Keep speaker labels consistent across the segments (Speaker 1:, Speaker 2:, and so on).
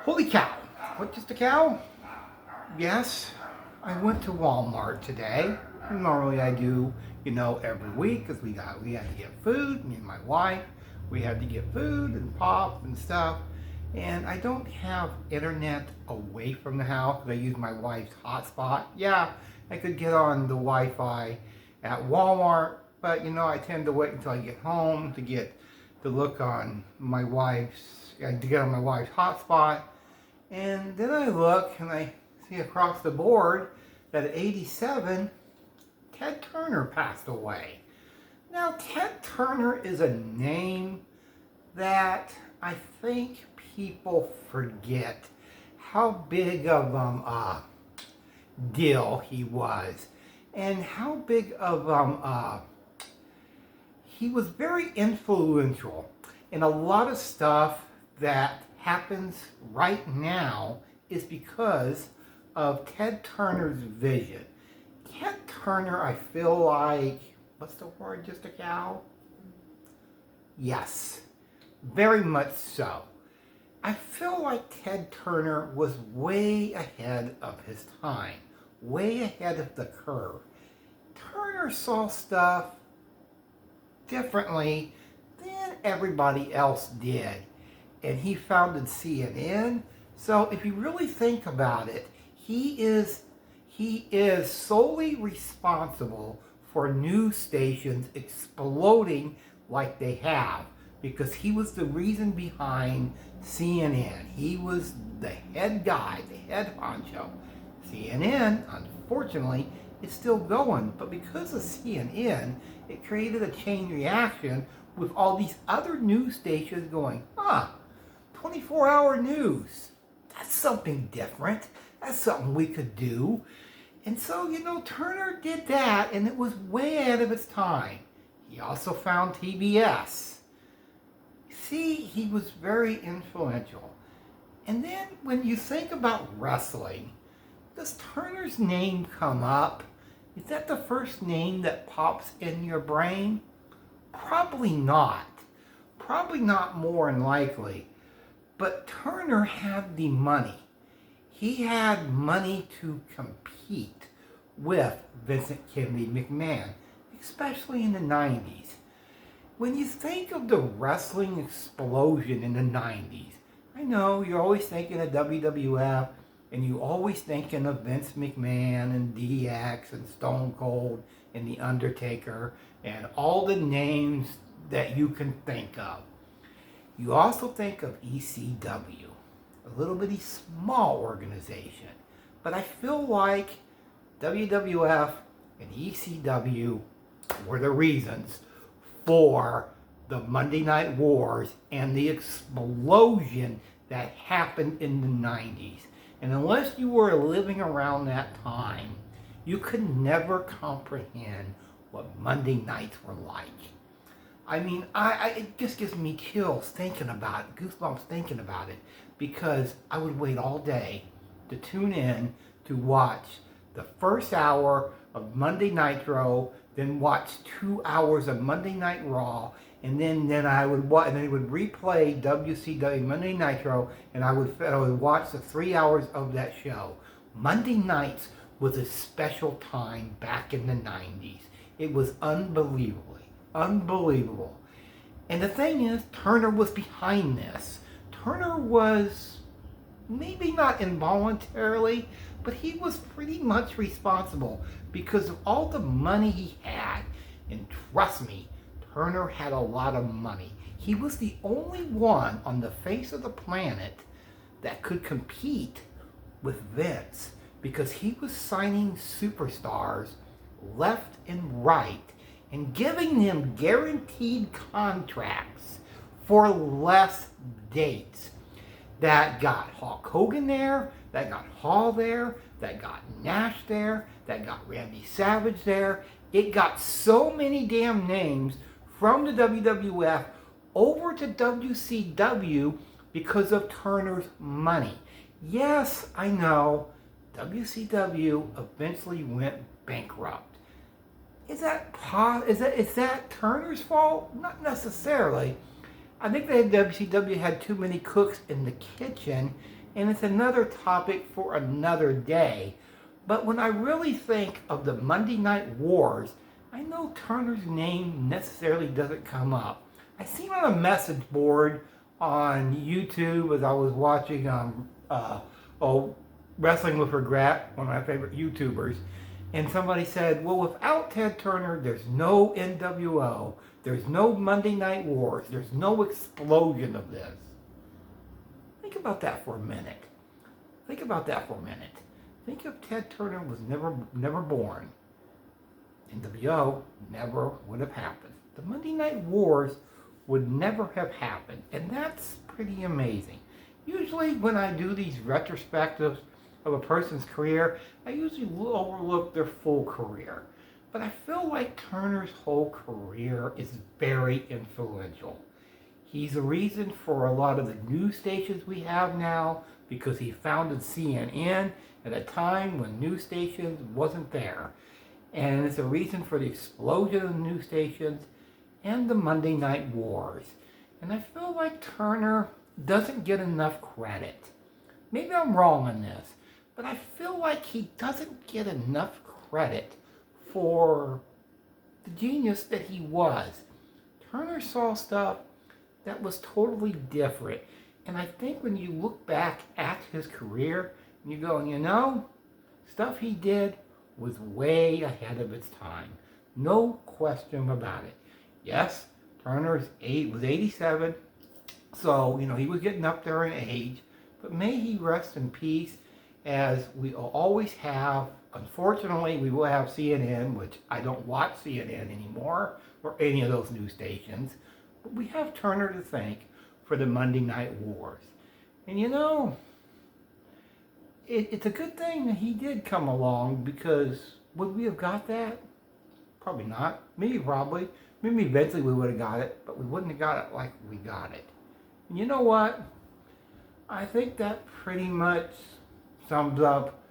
Speaker 1: Holy cow! What, just a cow? Yes, I went to Walmart today. Normally I do, every week because we had to get food. Me and my wife, we had to get food and pop and stuff. And I don't have internet away from the house. I use my wife's hotspot. Yeah, I could get on the Wi-Fi at Walmart, but I tend to wait until I get home to get to get on my wife's hotspot. And then I look and I see across the board that at 87, Ted Turner passed away. Now, Ted Turner is a name that I think people forget how big of a deal he was, and how big of he was very influential in a lot of stuff that happens right now is because of Ted Turner's vision. Ted Turner, I feel like, what's the word, just a cow? Yes, very much so. I feel like Ted Turner was way ahead of his time, way ahead of the curve. Turner saw stuff differently than everybody else did. And he founded CNN. So if you really think about it, he is solely responsible for news stations exploding like they have, because he was the reason behind CNN. He was the head guy, the head honcho. CNN, unfortunately, is still going, but because of CNN, it created a chain reaction with all these other news stations going, 24-hour news. That's something different. That's something we could do. And so, Turner did that, and it was way ahead of its time. He also found TBS. See, he was very influential. And then when you think about wrestling, does Turner's name come up? Is that the first name that pops in your brain? Probably not. Probably not, more than likely. But Turner had the money. He had money to compete with Vincent Kennedy McMahon, especially in the 90s. When you think of the wrestling explosion in the 90s, I know you're always thinking of WWF, and you're always thinking of Vince McMahon and DX and Stone Cold and The Undertaker and all the names that you can think of. You also think of ECW, a little bitty small organization. But I feel like WWF and ECW were the reasons for the Monday Night Wars and the explosion that happened in the 90s. And unless you were living around that time, you could never comprehend what Monday nights were like. I mean, it just gives me chills thinking about it, goosebumps thinking about it, because I would wait all day to tune in to watch the first hour of Monday Nitro, then watch 2 hours of Monday Night Raw, and then I would watch, and they would replay WCW Monday Nitro, and I would watch the 3 hours of that show. Monday nights was a special time back in the 90s. It was unbelievable. And the thing is, Turner was behind this. Turner was, maybe not involuntarily, but he was pretty much responsible because of all the money he had. And trust me, Turner had a lot of money. He was the only one on the face of the planet that could compete with Vince, because he was signing superstars left and right and giving them guaranteed contracts for less dates. That got Hulk Hogan there, that got Hall there, that got Nash there, that got Randy Savage there. It got so many damn names from the WWF over to WCW because of Turner's money. Yes, I know, WCW eventually went bankrupt. Is that Turner's fault? Not necessarily. I think that WCW had too many cooks in the kitchen, and it's another topic for another day. But when I really think of the Monday Night Wars, I know Turner's name necessarily doesn't come up. I seen on a message board on YouTube as I was watching Wrestling with Regret, one of my favorite YouTubers, and somebody said, well, without Ted Turner, there's no NWO, there's no Monday Night Wars, there's no explosion of this. Think about that for a minute. Think about that for a minute. Think if Ted Turner was never born. NWO never would have happened. The Monday Night Wars would never have happened. And that's pretty amazing. Usually when I do these retrospectives of a person's career, I usually overlook their full career. But I feel like Turner's whole career is very influential. He's the reason for a lot of the news stations we have now because he founded CNN at a time when news stations wasn't there. And it's a reason for the explosion of news stations and the Monday Night Wars. And I feel like Turner doesn't get enough credit. Maybe I'm wrong on this, but I feel like he doesn't get enough credit for the genius that he was. Turner saw stuff that was totally different. And I think when you look back at his career, and you go, you know, stuff he did was way ahead of its time. No question about it. Yes, Turner was 87, so, you know, he was getting up there in age, but may he rest in peace, as we will always have. Unfortunately, we will have CNN, which I don't watch CNN anymore, or any of those news stations, but we have Turner to thank for the Monday Night Wars. And you know, it's a good thing that he did come along, because would we have got that? Probably not. Maybe probably. Maybe eventually we would have got it, but we wouldn't have got it like we got it. And you know what? I think that pretty much sums up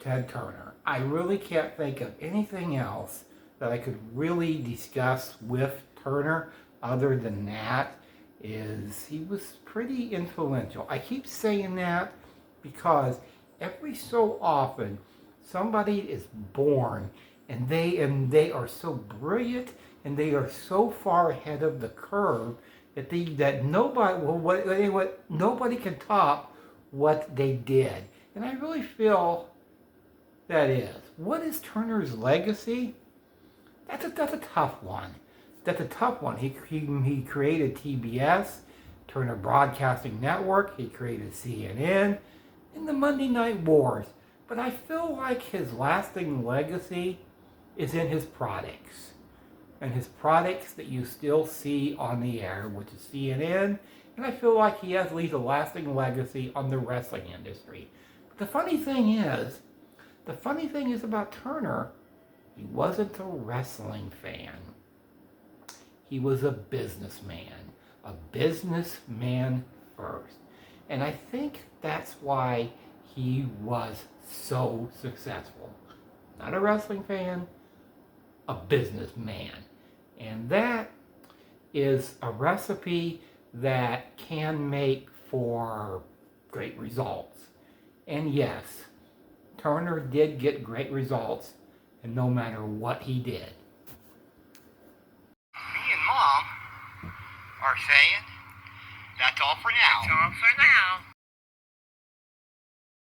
Speaker 1: Ted Turner. I really can't think of anything else that I could really discuss with Turner other than that. Is he was pretty influential. I keep saying that because every so often somebody is born and they are so brilliant and they are so far ahead of the curve that nobody can top what they did. And I really feel that is. What is Turner's legacy? That's a tough one. That's a tough one. He created TBS, Turner Broadcasting Network. He created CNN and the Monday Night Wars. But I feel like his lasting legacy is in his products. And his products that you still see on the air, which is CNN. And I feel like he has leaves a lasting legacy on the wrestling industry. But the funny thing is about Turner, he wasn't a wrestling fan. He was a businessman first. And I think that's why he was so successful. Not a wrestling fan, a businessman. And that is a recipe that can make for great results. And yes, Turner did get great results, and no matter what he did. Me and Mom are saying that's all for now. That's all for now.